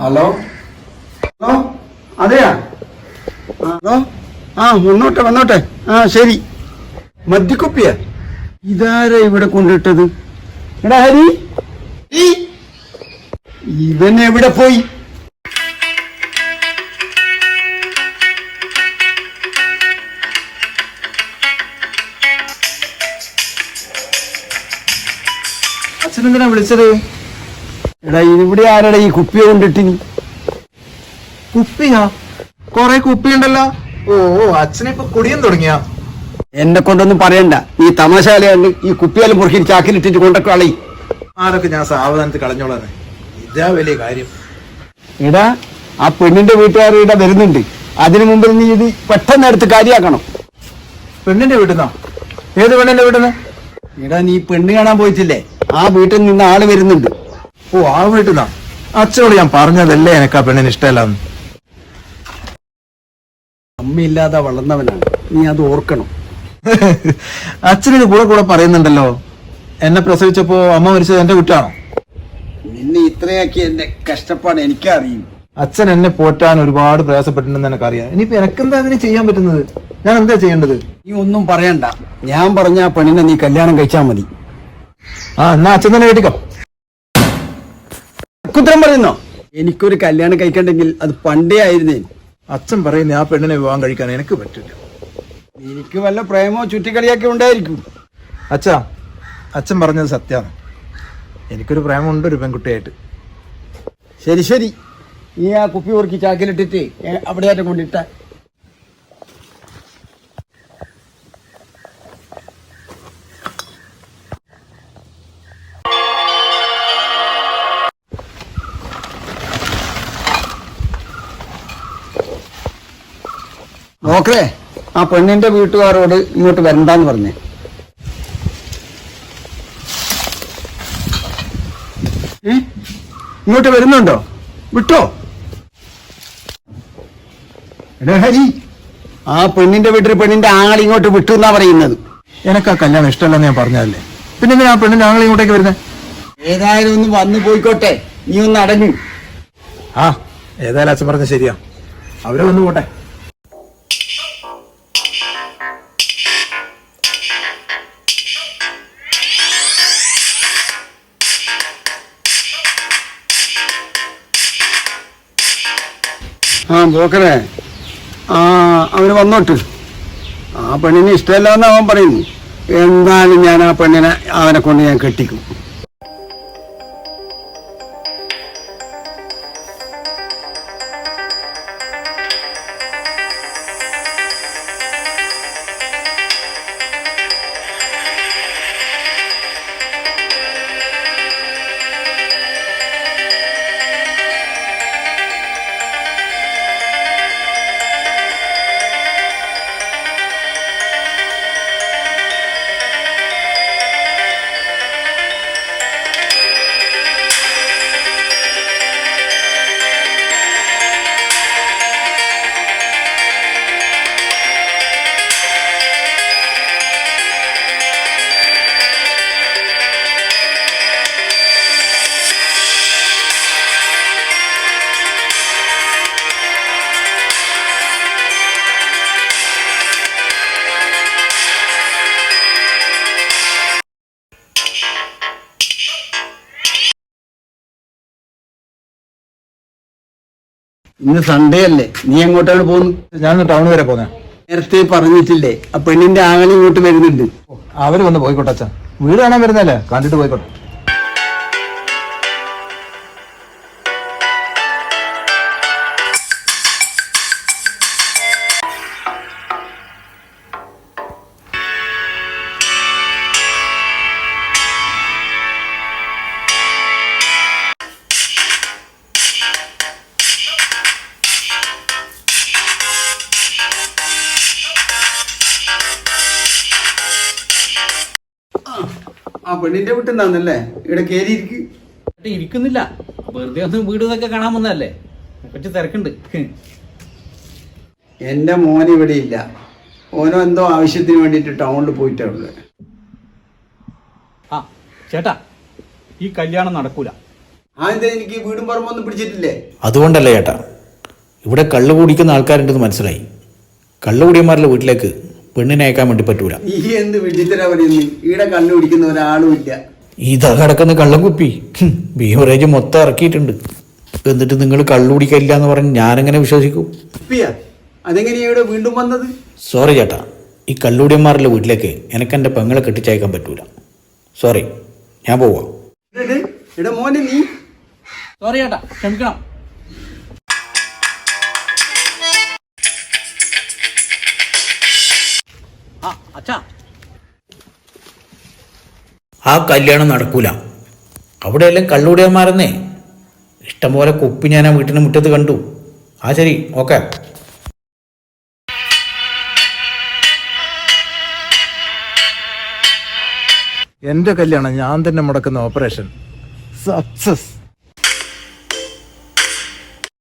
Hello hello അതെയാ hello വന്നോട്ടെ വന്നോട്ടെ ശരി. മദ്യക്കുപ്പിയ ഇതാരാ ഇവിടെ കൊണ്ടിട്ടത്? എടാ ഹരി, ഇവൻ എവിടെ പോയി? അച്ഛനെന്തിനാ വിളിച്ചത്? എടാ ഇവിടെ ആരടാ ഈ കുപ്പിയ കൊണ്ടിട്ടിനി? കുപ്പിയാ? കൊറേ കുപ്പിയുണ്ടല്ലോ. ഓ അച്ഛനെ ഇപ്പൊ കുടിയും തുടങ്ങിയാ? എന്നെ കൊണ്ടൊന്നും പറയണ്ട. ഈ തമാശാലയുണ്ട്. ഈ കുപ്പിയാലും മുറുക്കി ചാക്കിലിട്ടിട്ട് കൊണ്ടൊക്കെ കളി. ആരൊക്കെ ഞാൻ സാവധാനത്തിൽ കളഞ്ഞോളാണ്. ഇതാ വലിയ കാര്യം. എടാ ആ പെണ്ണിന്റെ വീട്ടുകാർ ഇവിടെ വരുന്നുണ്ട്. അതിനു മുമ്പിൽ നീ ഇത് പെട്ടെന്ന് എടുത്ത് കാര്യാക്കണം. പെണ്ണിന്റെ വീട്ടിന്നോ? ഏത് പെണ്ണിന്റെ വീട്ടിന്ന്? എടാ നീ പെണ്ണ് കാണാൻ പോയിട്ടില്ലേ? ആ വീട്ടിൽ നിന്ന് ആള് വരുന്നുണ്ട്. ഓ ആ വീട്ടിന്നാ? അച്ഛനോട് ഞാൻ പറഞ്ഞതല്ലേ എനിക്ക് ആ പെണ്ണിന് ഇഷ്ടമല്ലാന്ന്. അമ്മയില്ലാതെ വളർന്നവനാണ്, നീ അത് ഓർക്കണം. അച്ഛനിത് കൂടെ കൂടെ പറയുന്നുണ്ടല്ലോ. എന്നെ പ്രസവിച്ചപ്പോ അമ്മ മരിച്ചത് എന്റെ കുറ്റാണോ? നിന്നെ ഇത്രയാക്കി എന്റെ കഷ്ടപ്പാട് എനിക്കറിയും. അച്ഛൻ എന്നെ പോറ്റാൻ ഒരുപാട് പ്രയാസപ്പെട്ടിട്ടുണ്ടെന്ന് എനിക്കറിയാം. ഇനിയിപ്പോ എനക്കെന്താ അതിന് ചെയ്യാൻ പറ്റുന്നത്? ഞാൻ എന്താ ചെയ്യേണ്ടത്? നീ ഒന്നും പറയണ്ട. ഞാൻ പറഞ്ഞ ആ പെണ്ണിനെ നീ കല്യാണം കഴിച്ചാ മതി. എന്നാ അച്ഛൻ തന്നെ കേട്ടിക്കോ. കുത്രം പറയുന്നോ? എനിക്കൊരു കല്യാണം കഴിക്കണ്ടെങ്കിൽ അത് പണ്ടേ ആയിരുന്നേ. അച്ഛൻ പറയുന്ന ആ പെണ്ണിനെ വിവാഹം കഴിക്കാൻ എനിക്ക് പറ്റില്ല. എനിക്ക് വല്ല പ്രേമോ ചുറ്റിക്കളിയൊക്കെ ഉണ്ടായിരിക്കും. അച്ഛാ, അച്ഛൻ പറഞ്ഞത് സത്യമാണ്. എനിക്കൊരു പ്രേമമുണ്ട് ഒരു പെൺകുട്ടിയായിട്ട്. ശരി ശരി, നീ ആ കുപ്പി ഓർക്കി ചാക്കിലിട്ടിട്ട് അവിടെയായിട്ട് കൊണ്ടിട്ട. നോക്കേ, ആ പെണ്ണിന്റെ വീട്ടുകാരോട് ഇങ്ങോട്ട് വരണ്ടെന്ന് പറഞ്ഞേ. ഇങ്ങോട്ട് വരുന്നുണ്ടോ? വിട്ടോ? എടാ ഹരി, ആ പെണ്ണിന്റെ വീട്ടിൽ പെണ്ണിന്റെ ആങ്ങൾ ഇങ്ങോട്ട് വിട്ടു എന്നാ പറയുന്നത്. എനിക്ക് ആ കല്യാണം ഇഷ്ടമല്ലെന്ന് ഞാൻ പറഞ്ഞതല്ലേ. പിന്നെ ആ പെണ്ണിന്റെ ആങ്ങൾ ഇങ്ങോട്ടേക്ക് വരുന്നത്? ഏതായാലും ഒന്ന് വന്നു പോയിക്കോട്ടെ, നീ ഒന്ന് അടങ്ങി. ഏതായാലും അച്ഛൻ പറഞ്ഞ ശരിയാ. അവരെ വന്നു പോട്ടെ. പോക്കറേ, അവന് വന്നോട്ട്. ആ പെണ്ണിനെ ഇഷ്ടമല്ല എന്ന് അവൻ പറയുന്നു. എന്തായാലും ഞാൻ ആ പെണ്ണിനെ അവനെ കൊണ്ട് ഞാൻ കെട്ടിക്കും. ഇന്ന് സൺഡേ അല്ലേ, നീ എങ്ങോട്ടാണ് പോകുന്നത്? ഞാൻ ടൗൺ വരെ പോന്നെ. നേരത്തെ പറഞ്ഞിട്ടില്ലേ, ആ പെണ്ണിന്റെ ആങ്ങൾ ഇങ്ങോട്ട് വരുന്നുണ്ട്. അവര് വന്ന് പോയിക്കോട്ടെ അച്ഛൻ. വീട് കാണാൻ വരുന്നല്ലേ, കണ്ടിട്ട് പോയിക്കോട്ടെ. ആ പെണ്ണിന്റെ വീട്ടിൽ നിന്നല്ലേ ഇവിടെ കയറിയിരിക്കും? ഇരിക്കുന്നില്ല, വെറുതെ ഒന്ന് വീട് ഇതൊക്കെ കാണാൻ വന്നതല്ലേ. കുറച്ച് തിരക്കുണ്ട്. എന്റെ മോൻ ഇവിടെ ഇല്ല. ഓനോ എന്തോ ആവശ്യത്തിന് വേണ്ടിയിട്ട് ടൗണിൽ പോയിട്ടാണ്. ചേട്ടാ, ഈ കല്യാണം നടക്കൂല. ആ എന്താ എനിക്ക് വീടും പറമ്പൊന്നും പിടിച്ചിട്ടില്ലേ? അതുകൊണ്ടല്ല ചേട്ടാ, ഇവിടെ കള്ള് കുടിക്കുന്ന ആൾക്കാരുണ്ടെന്ന് മനസ്സിലായി. കള്ളുകുടിയന്മാരുടെ വീട്ടിലേക്ക് പെണ്ണിനെ അയക്കാൻ വേണ്ടി പറ്റൂല. ഈ എന്ത് വിഡിത്തരാ പറയുന്നു? ഈടെ കണ്ണു പിടിക്കുന്ന ഒരാളും ഇല്ല. ഇതാ കിടക്കുന്ന കള്ളക്കുപ്പി ബീവറേജ് മൊത്തം ഇറക്കിയിട്ടുണ്ട്. എന്നിട്ട് നിങ്ങൾ കള്ളു കുടിക്കില്ല എന്ന് പറഞ്ഞ് ഞാനെങ്ങനെ വിശ്വസിക്കും? കുപ്പിയാ അതെങ്ങനെയാ ഇവിടെ വീണ്ടും വന്നത്? സോറി ചേട്ടാ, ഈ കള്ളുകുടിയന്മാരുടെ വീട്ടിലേക്ക് എനിക്ക് എൻ്റെ പെങ്ങളെ കെട്ടിച്ചയക്കാൻ പറ്റൂല. സോറി, ഞാൻ പോവാം. എടാ മോനെ നീ സോറി ചേട്ടാ, ക്ഷമിക്കണം. ആ അച്ഛാ, ആ കല്യാണം നടക്കൂല. അവിടെയെല്ലാം കള്ളുകുടിയന്മാരെന്നേ. ഇഷ്ടംപോലെ കുപ്പി ഞാൻ ആ വീട്ടിന് മുറ്റത്ത് കണ്ടു. ആ ശരി, ഓക്കെ. എന്റെ കല്യാണം ഞാൻ തന്നെ മുടക്കുന്ന ഓപ്പറേഷൻ സക്സസ്.